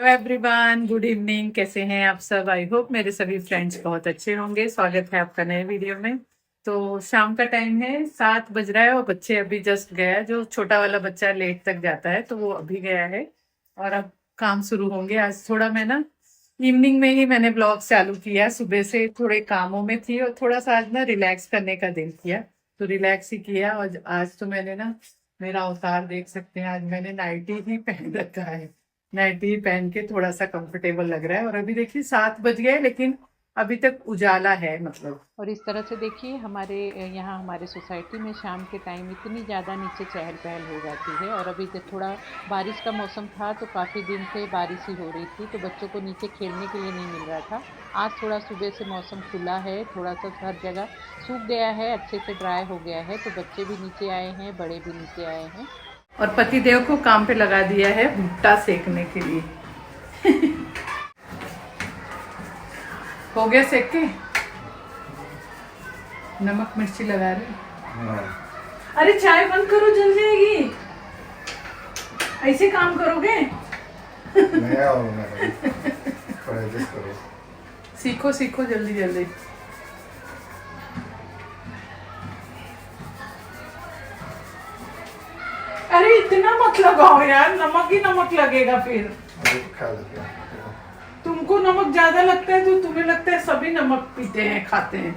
Everyone, good evening. कैसे हैं आप सब? आई होप मेरे सभी फ्रेंड्स बहुत अच्छे होंगे। स्वागत है आपका नए वीडियो में। तो शाम का टाइम है, 7 बज रहा है और बच्चे अभी जस्ट गया। जो छोटा वाला बच्चा लेट तक जाता है तो वो अभी गया है और अब काम शुरू होंगे। आज थोड़ा मैं ना इवनिंग में ही मैंने ब्लॉग चालू किया। सुबह से थोड़े कामों में थी और थोड़ा सा आज ना रिलैक्स करने का दिन किया, तो रिलैक्स ही किया। और आज तो मैंने ना, मेरा अवतार देख सकते हैं, आज मैंने नाइटी ही पहन रखा है। नाइटी पहन के थोड़ा सा कंफर्टेबल लग रहा है। और अभी देखिए 7 बज गए लेकिन अभी तक उजाला है मतलब। और इस तरह से देखिए हमारे यहाँ हमारे सोसाइटी में शाम के टाइम इतनी ज़्यादा नीचे चहल पहल हो जाती है। और अभी जब थोड़ा बारिश का मौसम था तो काफ़ी दिन से बारिश ही हो रही थी तो बच्चों को नीचे खेलने के लिए नहीं मिल रहा था। आज थोड़ा सुबह से मौसम खुला है, थोड़ा सा हर जगह सूख गया है, अच्छे से ड्राई हो गया है, तो बच्चे भी नीचे आए हैं, बड़े भी नीचे आए हैं। और पतिदेव को काम पे लगा दिया है भुट्टा सेकने के लिए। हो गया सेक के? नमक मिर्ची लगा रहे। अरे चाय बंद करो, जल जाएगी। ऐसे काम करोगे? नया हो मैं थोड़ा एडजस्ट करो। सीखो सीखो जल्दी जल्दी। अरे इतना मत लगाओ यार, नमक ही नमक लगेगा फिर। अभी तो खा लेते हैं। तुमको नमक ज्यादा लगता है तो तुम्हें लगता है सभी नमक पीते हैं, खाते हैं।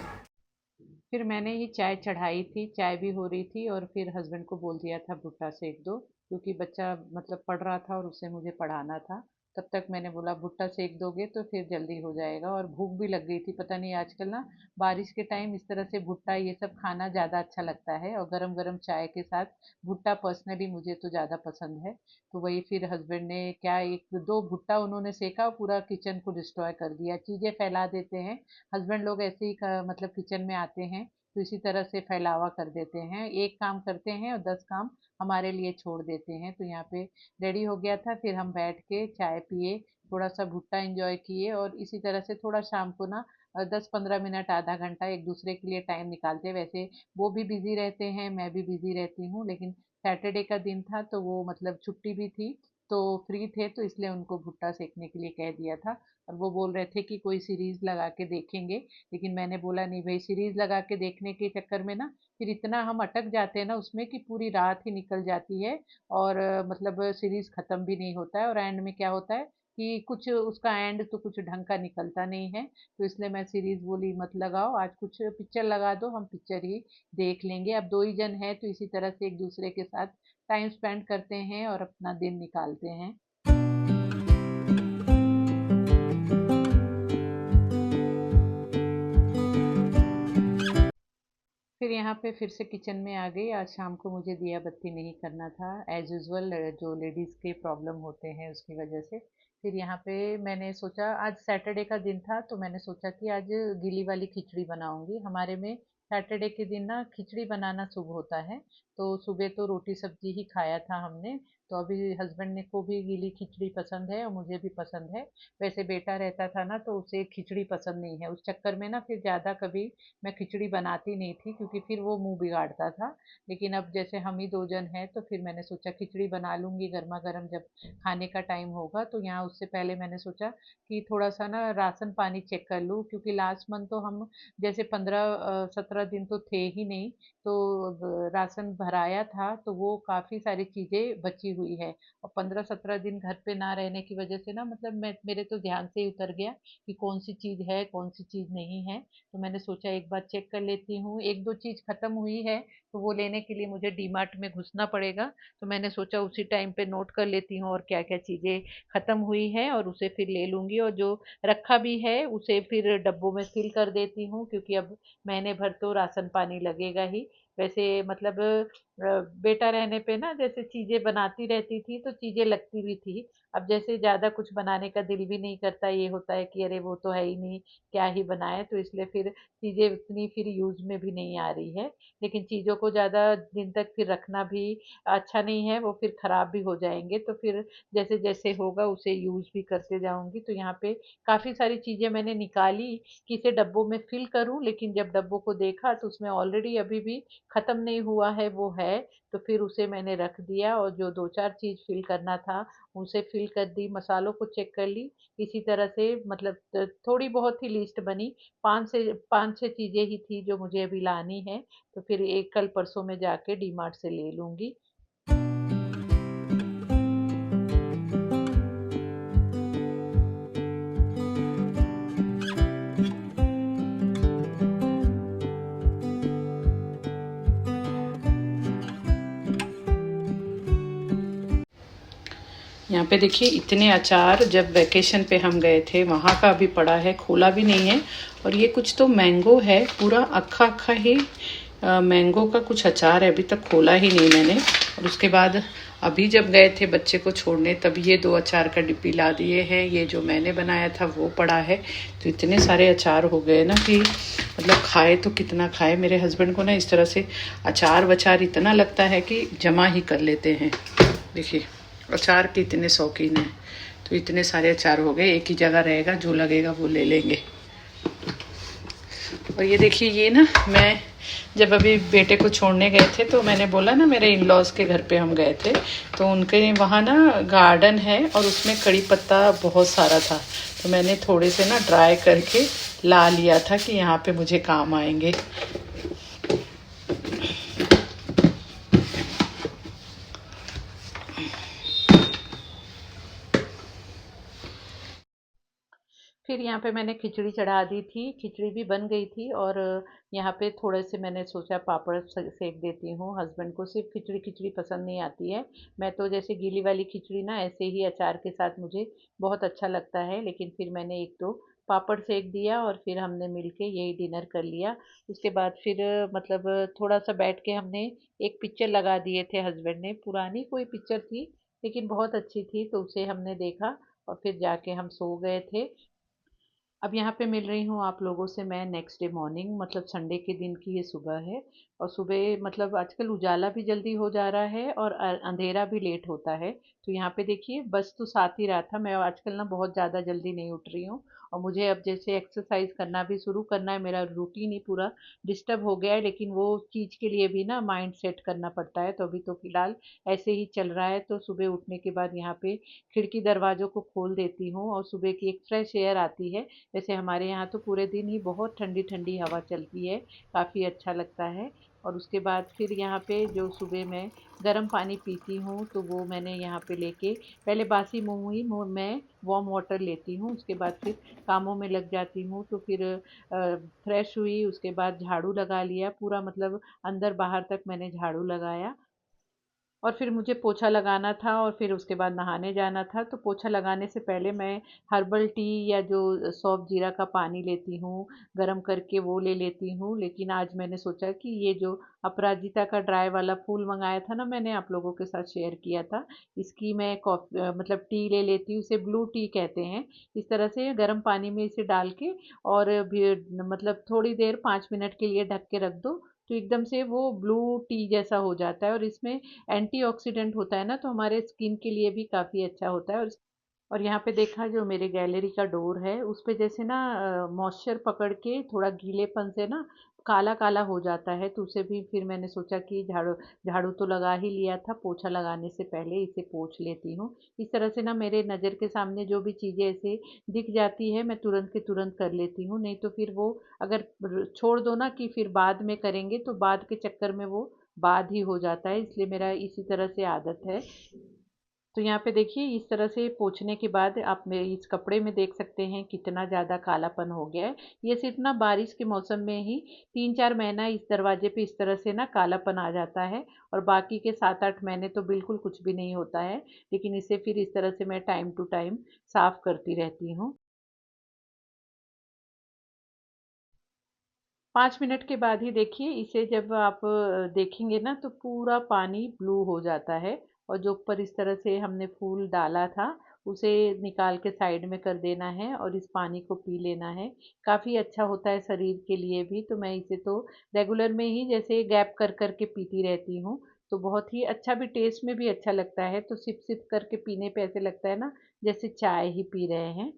फिर मैंने ये चाय चढ़ाई थी, चाय भी हो रही थी और फिर हस्बैंड को बोल दिया था भुट्टा सेक दो, क्योंकि बच्चा मतलब पढ़ रहा था और उसे मुझे पढ़ाना था। तब तक मैंने बोला भुट्टा सेक दोगे तो फिर जल्दी हो जाएगा। और भूख भी लग गई थी, पता नहीं आजकल ना बारिश के टाइम इस तरह से भुट्टा ये सब खाना ज़्यादा अच्छा लगता है, और गरम गरम चाय के साथ भुट्टा पर्सनली मुझे तो ज़्यादा पसंद है। तो वही फिर हस्बैंड ने क्या, एक दो भुट्टा उन्होंने सेका, पूरा किचन को डिस्ट्रॉय कर दिया। चीज़ें फैला देते हैं हस्बैंड लोग, ऐसे ही मतलब किचन में आते हैं तो इसी तरह से फैलावा कर देते हैं, एक काम करते हैं और 10 काम हमारे लिए छोड़ देते हैं। तो यहाँ पे रेडी हो गया था, फिर हम बैठ के चाय पिए, थोड़ा सा भुट्टा एंजॉय किए, और इसी तरह से थोड़ा शाम को ना 10-15 मिनट आधा घंटा एक दूसरे के लिए टाइम निकालते हैं। वैसे वो भी बिजी रहते हैं, मैं भी बिजी रहती हूँ, लेकिन सैटरडे का दिन था तो वो मतलब छुट्टी भी थी तो फ्री थे, तो इसलिए उनको भुट्टा सेकने के लिए कह दिया था। और वो बोल रहे थे कि कोई सीरीज लगा के देखेंगे, लेकिन मैंने बोला नहीं भाई, सीरीज लगा के देखने के चक्कर में ना फिर इतना हम अटक जाते हैं ना उसमें कि पूरी रात ही निकल जाती है, और मतलब सीरीज खत्म भी नहीं होता है, और एंड में क्या होता है कि कुछ उसका एंड तो कुछ ढंग का निकलता नहीं है। तो इसलिए मैं सीरीज बोली मत लगाओ, आज कुछ पिक्चर लगा दो, हम पिक्चर ही देख लेंगे। अब दो ही जन हैं तो इसी तरह से एक दूसरे के साथ टाइम स्पेंड करते हैं और अपना दिन निकालते हैं। फिर यहाँ पे फिर से किचन में आ गई। आज शाम को मुझे दिया बत्ती नहीं करना था, एज यूजुअल जो लेडीज़ के प्रॉब्लम होते हैं उसकी वजह से। फिर यहाँ पे मैंने सोचा, आज सैटरडे का दिन था तो मैंने सोचा कि आज गीली वाली खिचड़ी बनाऊंगी। हमारे में सैटरडे के दिन ना खिचड़ी बनाना शुभ होता है। तो सुबह तो रोटी सब्जी ही खाया था हमने, तो अभी हस्बैंड ने को भी गीली खिचड़ी पसंद है और मुझे भी पसंद है। वैसे बेटा रहता था ना तो उसे खिचड़ी पसंद नहीं है, उस चक्कर में ना फिर ज़्यादा कभी मैं खिचड़ी बनाती नहीं थी, क्योंकि फिर वो मुंह बिगाड़ता था। लेकिन अब जैसे हम ही दो जन हैं तो फिर मैंने सोचा खिचड़ी बना लूंगी गर्मा गर्म, जब खाने का टाइम होगा। तो यहाँ उससे पहले मैंने सोचा कि थोड़ा सा ना राशन पानी चेक कर लूँ, क्योंकि लास्ट मंथ तो हम जैसे 15-17 दिन तो थे ही नहीं, तो राशन भराया था तो वो काफ़ी सारी चीज़ें बची हुई है। और 15-17 दिन घर पे ना रहने की वजह से ना मतलब मैं, मेरे तो ध्यान से ही उतर गया कि कौन सी चीज़ है कौन सी चीज़ नहीं है। तो मैंने सोचा एक बार चेक कर लेती हूँ, एक दो चीज़ खत्म हुई है तो वो लेने के लिए मुझे डीमार्ट में घुसना पड़ेगा। तो मैंने सोचा उसी टाइम पे नोट कर लेती हूँ और क्या क्या चीज़ें खत्म हुई है और उसे फिर ले लूँगी, और जो रखा भी है उसे फिर डब्बों में फिल कर देती हूँ, क्योंकि अब महीने भर तो राशन पानी लगेगा ही। वैसे मतलब बेटा रहने पे ना जैसे चीज़ें बनाती रहती थी तो चीज़ें लगती भी थी। अब जैसे ज़्यादा कुछ बनाने का दिल भी नहीं करता, ये होता है कि अरे वो तो है ही नहीं, क्या ही बनाए, तो इसलिए फिर चीज़ें उतनी फिर यूज़ में भी नहीं आ रही है। लेकिन चीज़ों को ज़्यादा दिन तक फिर रखना भी अच्छा नहीं है, वो फिर खराब भी हो जाएंगे। तो फिर जैसे जैसे होगा उसे यूज़ भी करते जाऊंगी। तो यहाँ पे काफ़ी सारी चीज़ें मैंने निकाली कि इसे डब्बों में फिल करूं, लेकिन जब डब्बों को देखा तो उसमें ऑलरेडी अभी भी ख़त्म नहीं हुआ है वो है। है, तो फिर उसे मैंने रख दिया और जो 2-4 चीज़ फ़िल करना था, उसे फ़िल कर दी, मसालों को चेक कर ली। इसी तरह से मतलब थोड़ी बहुत ही लिस्ट बनी, 5-6 चीज़ें ही थी जो मुझे अभी लानी है, तो फिर एक कल परसों में जाके डीमार्ट से ले लूँगी। यहाँ पे देखिए इतने अचार, जब वैकेशन पे हम गए थे वहाँ का भी पड़ा है, खोला भी नहीं है। और ये कुछ तो मैंगो है, पूरा अक्खा अक्खा ही मैंगो का कुछ अचार है, अभी तक खोला ही नहीं मैंने। और उसके बाद अभी जब गए थे बच्चे को छोड़ने तब ये 2 अचार का डिब्बी ला दिए हैं। ये जो मैंने बनाया था वो पड़ा है। तो इतने सारे अचार हो गए ना कि मतलब खाए तो कितना खाए। मेरे हस्बैंड को ना इस तरह से अचार वचार इतना लगता है कि जमा ही कर लेते हैं। देखिए अचार के इतने शौकीन हैं। तो इतने सारे अचार हो गए, एक ही जगह रहेगा, जो लगेगा वो ले लेंगे। और ये देखिए, ये ना मैं जब अभी बेटे को छोड़ने गए थे तो मैंने बोला ना मेरे इन लॉज के घर पे हम गए थे, तो उनके वहाँ ना गार्डन है और उसमें कड़ी पत्ता बहुत सारा था। तो मैंने थोड़े से ना ड्राई करके ला लिया था कि यहाँ पे मुझे काम आएंगे। फिर यहाँ पे मैंने खिचड़ी चढ़ा दी थी, खिचड़ी भी बन गई थी और यहाँ पे थोड़े से मैंने सोचा पापड़ सेक देती हूँ। हस्बैंड को सिर्फ खिचड़ी खिचड़ी पसंद नहीं आती है। मैं तो जैसे गीली वाली खिचड़ी ना ऐसे ही अचार के साथ मुझे बहुत अच्छा लगता है, लेकिन फिर मैंने 1-2 पापड़ सेक दिया और फिर हमने मिलके यही डिनर कर लिया। उसके बाद फिर मतलब थोड़ा सा बैठ के हमने एक पिक्चर लगा दिए थे हस्बैंड ने, पुरानी कोई पिक्चर थी लेकिन बहुत अच्छी थी, तो उसे हमने देखा और फिर जाके हम सो गए थे। अब यहाँ पे मिल रही हूँ आप लोगों से मैं नेक्स्ट डे मॉर्निंग, मतलब संडे के दिन की ये सुबह है। और सुबह मतलब आजकल उजाला भी जल्दी हो जा रहा है और अंधेरा भी लेट होता है। तो यहाँ पे देखिए बस तो साथ ही रहा था। मैं आजकल ना बहुत ज़्यादा जल्दी नहीं उठ रही हूँ और मुझे अब जैसे एक्सरसाइज करना भी शुरू करना है। मेरा रूटीन ही पूरा डिस्टर्ब हो गया है, लेकिन वो चीज़ के लिए भी ना माइंड सेट करना पड़ता है। तो अभी तो फिलहाल ऐसे ही चल रहा है। तो सुबह उठने के बाद यहाँ पे खिड़की दरवाज़ों को खोल देती हूँ और सुबह की एक फ्रेश एयर आती है। वैसे हमारे यहाँ तो पूरे दिन ही बहुत ठंडी ठंडी हवा चलती है, काफ़ी अच्छा लगता है। और उसके बाद फिर यहाँ पे जो सुबह मैं गर्म पानी पीती हूँ तो वो मैंने यहाँ पे लेके पहले बासी मुँह ही मैं वार्म वाटर लेती हूँ। उसके बाद फिर कामों में लग जाती हूँ। तो फिर फ्रेश हुई, उसके बाद झाड़ू लगा लिया पूरा, मतलब अंदर बाहर तक मैंने झाड़ू लगाया। और फिर मुझे पोछा लगाना था और फिर उसके बाद नहाने जाना था। तो पोछा लगाने से पहले मैं हर्बल टी या जो सौंफ जीरा का पानी लेती हूँ, गरम करके वो ले लेती हूँ। लेकिन आज मैंने सोचा कि ये जो अपराजिता का ड्राई वाला फूल मंगाया था ना, मैंने आप लोगों के साथ शेयर किया था, इसकी मैं मतलब टी ले लेती हूँ। इसे ब्लू टी कहते हैं। इस तरह से गर्म पानी में इसे डाल के और भी मतलब थोड़ी देर 5 मिनट के लिए ढक के रख दो, तो एकदम से वो ब्लू टी जैसा हो जाता है। और इसमें एंटीऑक्सीडेंट होता है ना, तो हमारे स्किन के लिए भी काफ़ी अच्छा होता है। और यहाँ पे देखा जो मेरे गैलरी का डोर है उस पे जैसे ना मॉइस्चर पकड़ के थोड़ा गीलेपन से ना काला काला हो जाता है। तो उसे भी फिर मैंने सोचा कि झाड़ू झाड़ू तो लगा ही लिया था, पोछा लगाने से पहले इसे पोंछ लेती हूँ। इस तरह से ना मेरे नज़र के सामने जो भी चीज़ें ऐसे दिख जाती है मैं तुरंत के तुरंत कर लेती हूँ। नहीं तो फिर वो अगर छोड़ दो ना कि फिर बाद में करेंगे तो बाद के चक्कर में वो बाद ही हो जाता है। इसलिए मेरा इसी तरह से आदत है। तो यहाँ पे देखिए इस तरह से पोंछने के बाद आप मेरे इस कपड़े में देख सकते हैं कितना ज़्यादा कालापन हो गया है। ये सिर्फ ना बारिश के मौसम में ही 3-4 महीना इस दरवाजे पे इस तरह से ना कालापन आ जाता है, और बाकी के 7-8 महीने तो बिल्कुल कुछ भी नहीं होता है। लेकिन इसे फिर इस तरह से मैं टाइम टू टाइम साफ करती रहती हूँ। 5 मिनट के बाद ही देखिए इसे जब आप देखेंगे ना तो पूरा पानी ब्लू हो जाता है। और जो ऊपर इस तरह से हमने फूल डाला था उसे निकाल के साइड में कर देना है और इस पानी को पी लेना है। काफ़ी अच्छा होता है शरीर के लिए भी। तो मैं इसे तो रेगुलर में ही जैसे गैप कर कर के पीती रहती हूँ। तो बहुत ही अच्छा भी, टेस्ट में भी अच्छा लगता है। तो सिप सिप करके पीने पे ऐसे लगता है ना जैसे चाय ही पी रहे हैं।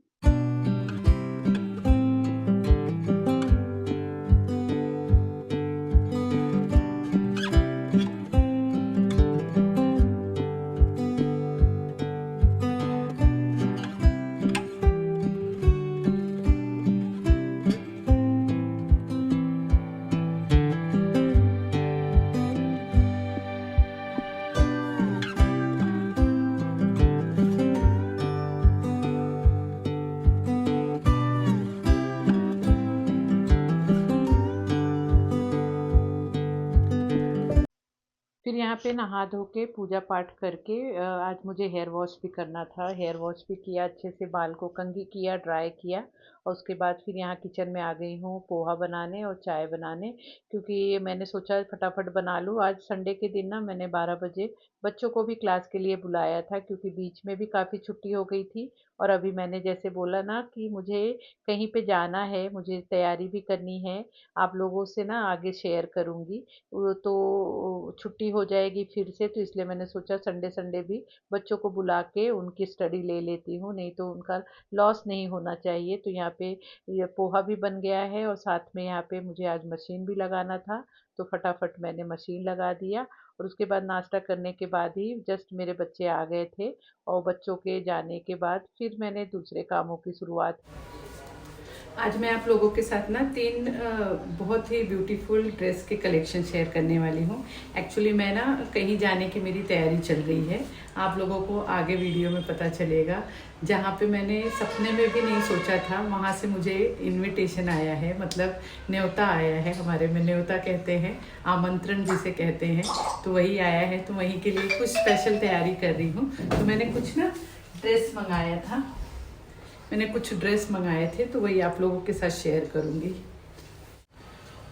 फिर यहाँ पे नहा धो के पूजा पाठ करके आज मुझे हेयर वॉश भी करना था। हेयर वॉश भी किया, अच्छे से बाल को कंघी किया, ड्राई किया और उसके बाद फिर यहाँ किचन में आ गई हूँ पोहा बनाने और चाय बनाने, क्योंकि मैंने सोचा फटाफट बना लूँ। आज संडे के दिन ना मैंने 12 बजे बच्चों को भी क्लास के लिए बुलाया था, क्योंकि बीच में भी काफ़ी छुट्टी हो गई थी और अभी मैंने जैसे बोला ना कि मुझे कहीं पे जाना है, मुझे तैयारी भी करनी है, आप लोगों से ना आगे शेयर करूँगी। वो तो छुट्टी हो जाएगी फिर से, तो इसलिए मैंने सोचा संडे संडे भी बच्चों को बुला के उनकी स्टडी ले लेती हूँ, नहीं तो उनका लॉस नहीं होना चाहिए। तो यहाँ पे ये पोहा भी बन गया है और साथ में यहाँ पे मुझे आज मशीन भी लगाना था, तो फटाफट मैंने मशीन लगा दिया और उसके बाद नाश्ता करने के बाद ही जस्ट मेरे बच्चे आ गए थे और बच्चों के जाने के बाद फिर मैंने दूसरे कामों की शुरुआत। आज मैं आप लोगों के साथ ना 3 बहुत ही ब्यूटीफुल ड्रेस के कलेक्शन शेयर करने वाली हूँ। एक्चुअली मैं ना कहीं जाने की मेरी तैयारी चल रही है, आप लोगों को आगे वीडियो में पता चलेगा। जहाँ पे मैंने सपने में भी नहीं सोचा था, वहाँ से मुझे इनविटेशन आया है, मतलब न्योता आया है। हमारे में न्योता कहते हैं, आमंत्रण जिसे कहते हैं, तो वही आया है। तो वहीं के लिए कुछ स्पेशल तैयारी कर रही हूँ। तो मैंने कुछ ना ड्रेस मंगाया था, मैंने कुछ ड्रेस मंगाए थे, तो वही आप लोगों के साथ शेयर करूंगी।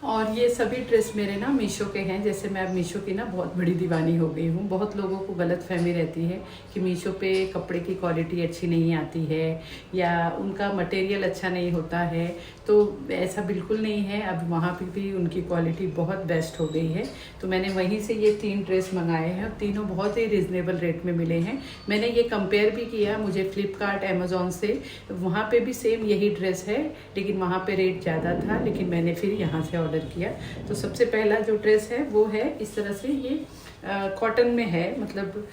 और ये सभी ड्रेस मेरे ना मीशो के हैं। जैसे मैं अब मीशो की ना बहुत बड़ी दीवानी हो गई हूँ। बहुत लोगों को गलतफहमी रहती है कि मीशो पे कपड़े की क्वालिटी अच्छी नहीं आती है या उनका मटेरियल अच्छा नहीं होता है, तो ऐसा बिल्कुल नहीं है। अब वहाँ पे भी उनकी क्वालिटी बहुत बेस्ट हो गई है। तो मैंने वहीं से ये 3 ड्रेस मंगाए हैं और तीनों बहुत ही रिजनेबल रेट में मिले हैं। मैंने ये कंपेयर भी किया, मुझे फ्लिपकार्ट अमेज़ॉन से, वहाँ पे भी सेम यही ड्रेस है, लेकिन वहाँ पे रेट ज़्यादा था, लेकिन मैंने फिर यहाँ से ऑर्डर किया। तो सबसे पहला जो ड्रेस है वो है इस तरह से, ये कॉटन में है, मतलब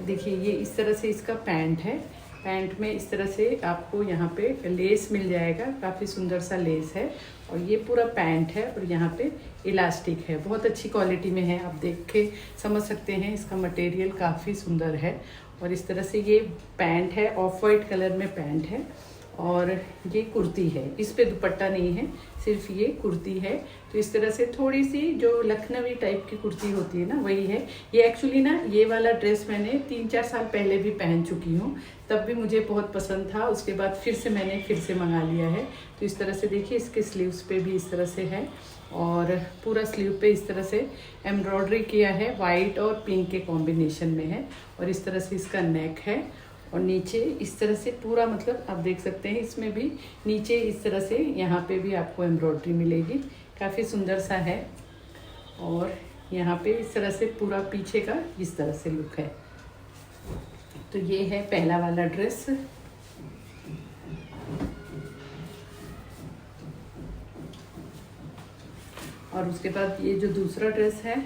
देखिए ये इस तरह से इसका पैंट है। पैंट में इस तरह से आपको यहाँ पे लेस मिल जाएगा, काफ़ी सुंदर सा लेस है और ये पूरा पैंट है और यहाँ पे इलास्टिक है, बहुत अच्छी क्वालिटी में है। आप देख के समझ सकते हैं, इसका मटेरियल काफ़ी सुंदर है। और इस तरह से ये पैंट है, ऑफ वाइट कलर में पैंट है और ये कुर्ती है, इस पे दुपट्टा नहीं है, सिर्फ ये कुर्ती है। तो इस तरह से थोड़ी सी जो लखनवी टाइप की कुर्ती होती है ना, वही है ये। एक्चुअली ना ये वाला ड्रेस मैंने 3-4 साल पहले भी पहन चुकी हूँ, तब भी मुझे बहुत पसंद था। उसके बाद फिर से मैंने फिर से मंगा लिया है। तो इस तरह से देखिए, इसके स्लीव्स पे भी इस तरह से है और पूरा स्लीव पे इस तरह से एम्ब्रॉयडरी किया है, वाइट और पिंक के कॉम्बिनेशन में है। और इस तरह से इसका नेक है और नीचे इस तरह से पूरा, मतलब आप देख सकते हैं इसमें भी नीचे इस तरह से यहाँ पे भी आपको एम्ब्रॉयडरी मिलेगी, काफ़ी सुंदर सा है। और यहाँ पे इस तरह से पूरा पीछे का इस तरह से लुक है। तो ये है पहला वाला ड्रेस। और उसके बाद ये जो दूसरा ड्रेस है,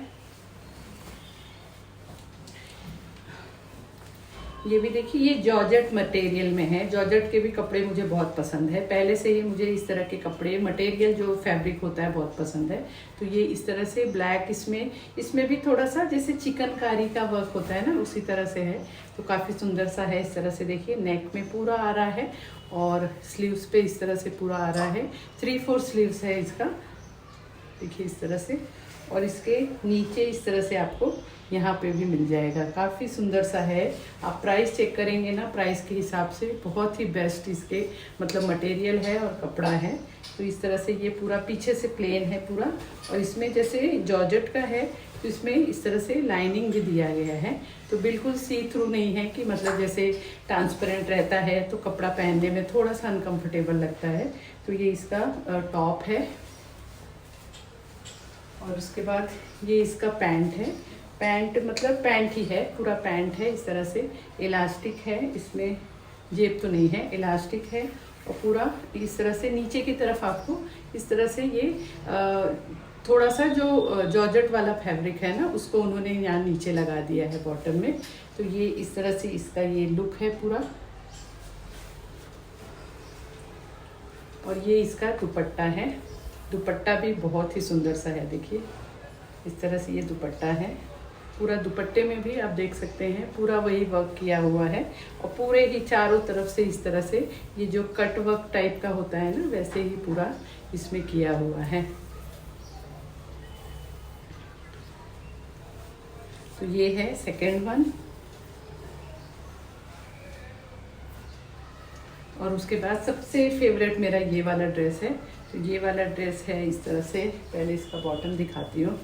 ये भी देखिए, ये जॉर्जेट मटेरियल में है। जॉर्जेट के भी कपड़े मुझे बहुत पसंद है, पहले से ही मुझे इस तरह के कपड़े, मटेरियल जो फैब्रिक होता है, बहुत पसंद है। तो ये इस तरह से ब्लैक, इसमें भी थोड़ा सा जैसे चिकनकारी का वर्क होता है ना, उसी तरह से है। तो काफ़ी सुंदर सा है। इस तरह से देखिए, नेक में पूरा आ रहा है और स्लीव्स पे इस तरह से पूरा आ रहा है। 3/4 स्लीव्स है इसका, देखिए इस तरह से। और इसके नीचे इस तरह से आपको यहाँ पे भी मिल जाएगा, काफ़ी सुंदर सा है। आप प्राइस चेक करेंगे ना, प्राइस के हिसाब से बहुत ही बेस्ट इसके मतलब मटेरियल है और कपड़ा है। तो इस तरह से ये पूरा पीछे से प्लेन है पूरा, और इसमें जैसे जॉर्जेट का है तो इसमें इस तरह से लाइनिंग भी दिया गया है। तो बिल्कुल सी थ्रू नहीं है कि मतलब जैसे ट्रांसपेरेंट रहता है तो कपड़ा पहनने में थोड़ा सा अनकम्फर्टेबल लगता है। तो ये इसका टॉप है और उसके बाद ये इसका पैंट है। पैंट मतलब पैंट ही है, पूरा पैंट है। इस तरह से इलास्टिक है, इसमें जेब तो नहीं है, इलास्टिक है। और पूरा इस तरह से नीचे की तरफ आपको इस तरह से ये थोड़ा सा जो जॉर्जेट वाला फैब्रिक है ना, उसको उन्होंने यहाँ नीचे लगा दिया है बॉटम में। तो ये इस तरह से इसका ये लुक है पूरा। और ये इसका दुपट्टा है, दुपट्टा भी बहुत ही सुंदर सा है। देखिए इस तरह से ये दुपट्टा है, पूरा दुपट्टे में भी आप देख सकते हैं पूरा वही वर्क किया हुआ है। और पूरे ही चारों तरफ से इस तरह से ये जो कट वर्क टाइप का होता है ना, वैसे ही पूरा इसमें किया हुआ है। तो ये है सेकेंड वन। और उसके बाद सबसे फेवरेट मेरा ये वाला ड्रेस है। तो ये वाला ड्रेस है इस तरह से। पहले इसका बॉटम दिखाती हूँ,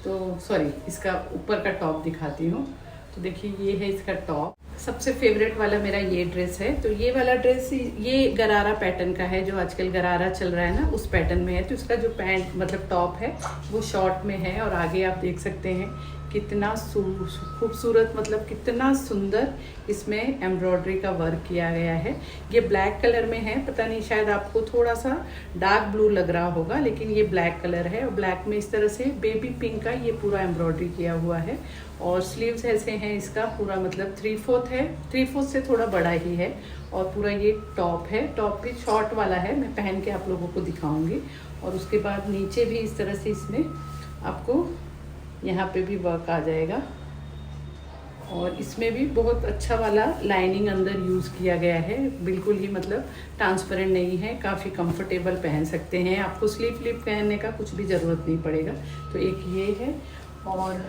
तो सॉरी, इसका ऊपर का टॉप दिखाती हूँ। तो देखिए ये है इसका टॉप। सबसे फेवरेट वाला मेरा ये ड्रेस है। तो ये वाला ड्रेस ये गरारा पैटर्न का है, जो आजकल गरारा चल रहा है ना, उस पैटर्न में है। तो इसका जो पैंट मतलब टॉप है वो शॉर्ट में है, और आगे आप देख सकते हैं कितना खूबसूरत, मतलब कितना सुंदर इसमें एम्ब्रॉयडरी का वर्क किया गया है। ये ब्लैक कलर में है, पता नहीं शायद आपको थोड़ा सा डार्क ब्लू लग रहा होगा, लेकिन ये ब्लैक कलर है। और ब्लैक में इस तरह से बेबी पिंक का ये पूरा एम्ब्रॉयडरी किया हुआ है। और स्लीव्स ऐसे हैं, इसका पूरा मतलब 3/4 है, 3/4 से थोड़ा बड़ा ही है। और पूरा ये टॉप है, टॉप भी शॉर्ट वाला है, मैं पहन के आप लोगों को दिखाऊंगी। और उसके बाद नीचे भी इस तरह से इसमें आपको यहाँ पे भी वर्क आ जाएगा। और इसमें भी बहुत अच्छा वाला लाइनिंग अंदर यूज़ किया गया है, बिल्कुल ही मतलब ट्रांसपेरेंट नहीं है, काफ़ी कंफर्टेबल पहन सकते हैं। आपको स्लीव फ्लिप पहनने का कुछ भी ज़रूरत नहीं पड़ेगा। तो एक ये है, और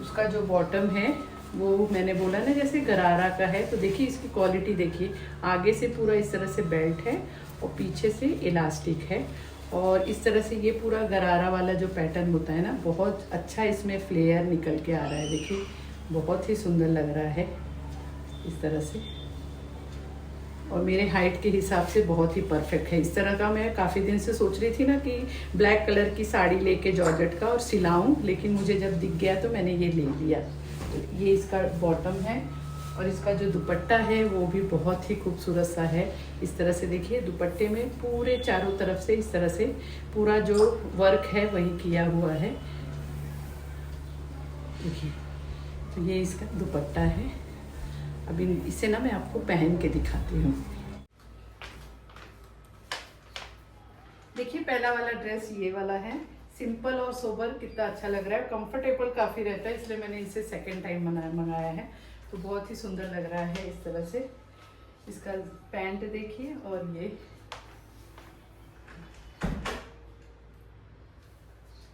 उसका जो बॉटम है वो मैंने बोला ना जैसे गरारा का है। तो देखिए इसकी क्वालिटी देखिए, आगे से पूरा इस तरह से बेल्ट है और पीछे से इलास्टिक है। और इस तरह से ये पूरा गरारा वाला जो पैटर्न होता है ना, बहुत अच्छा इसमें फ्लेयर निकल के आ रहा है। देखिए बहुत ही सुंदर लग रहा है इस तरह से, और मेरे हाइट के हिसाब से बहुत ही परफेक्ट है। इस तरह का मैं काफ़ी दिन से सोच रही थी ना कि ब्लैक कलर की साड़ी लेके जॉर्जेट का और सिलाऊं, लेकिन मुझे जब दिख गया तो मैंने ये ले लिया। तो ये इसका बॉटम है, और इसका जो दुपट्टा है वो भी बहुत ही खूबसूरत सा है। इस तरह से देखिए दुपट्टे में पूरे चारों तरफ से इस तरह से पूरा जो वर्क है वही किया हुआ है। देखिए तो ये इसका दुपट्टा है। अभी इसे ना मैं आपको पहन के दिखाती हूँ। देखिए पहला वाला ड्रेस ये वाला है, सिंपल और सोबर, कितना अच्छा लग रहा है, कंफर्टेबल काफ़ी रहता है, इसलिए मैंने इसे सेकंड टाइम मंगाया है। तो बहुत ही सुंदर लग रहा है इस तरह से। इसका पैंट देखिए, और ये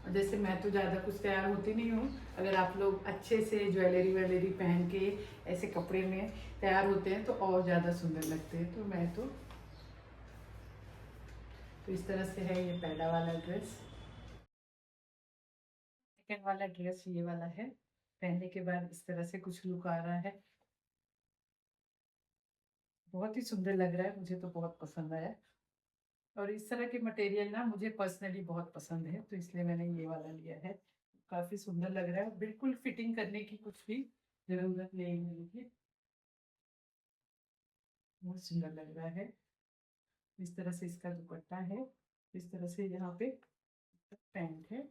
जैसे मैं तो ज़्यादा कुछ तैयार होती नहीं हूँ, अगर आप लोग अच्छे से ज्वेलरी वेलरी पहन के ऐसे कपड़े में तैयार होते हैं तो और ज़्यादा सुंदर लगते हैं। तो मैं तो इस तरह से है ये पहला वाला ड्रेस। सेकंड वाला ड्रेस ये वाला है, पहनने के बाद इस तरह से कुछ लुक आ रहा है, बहुत ही सुंदर लग रहा है, मुझे तो बहुत पसंद आया। और इस तरह के मटेरियल ना मुझे पर्सनली बहुत पसंद है, तो इसलिए मैंने ये वाला लिया है। काफ़ी सुंदर लग रहा है, बिल्कुल फिटिंग करने की कुछ भी ज़रूरत नहीं है। देखिए बहुत सुंदर लग रहा है। इस तरह से इसका दुपट्टा है, इस तरह से यहाँ पे पैंट है।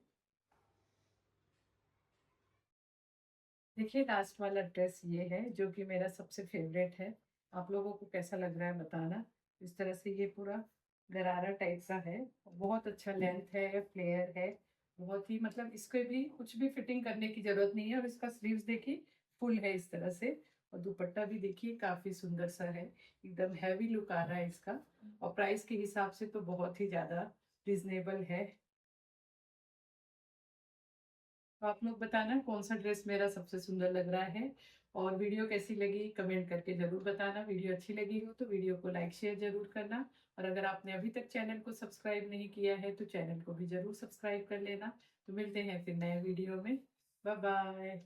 देखिए लास्ट वाला ड्रेस ये है, जो कि मेरा सबसे फेवरेट है। आप लोगों को कैसा लग रहा है बताना। इस तरह से ये पूरा गरारा टाइप का है, बहुत अच्छा लेंथ है, फ्लेयर है, बहुत ही मतलब इसको भी कुछ भी फिटिंग करने की जरूरत नहीं है। और इसका स्लीव्स देखिए फुल है इस तरह से, और दुपट्टा भी देखिए काफी सुंदर सा है, एकदम हैवी लुक आ रहा है इसका। और प्राइस के हिसाब से तो बहुत ही ज्यादा रिजनेबल है। तो आप लोग बताना कौन सा ड्रेस मेरा सबसे सुंदर लग रहा है, और वीडियो कैसी लगी कमेंट करके जरूर बताना। वीडियो अच्छी लगी हो तो वीडियो को लाइक शेयर जरूर करना, और अगर आपने अभी तक चैनल को सब्सक्राइब नहीं किया है तो चैनल को भी जरूर सब्सक्राइब कर लेना। तो मिलते हैं फिर नए वीडियो में। Bye bye.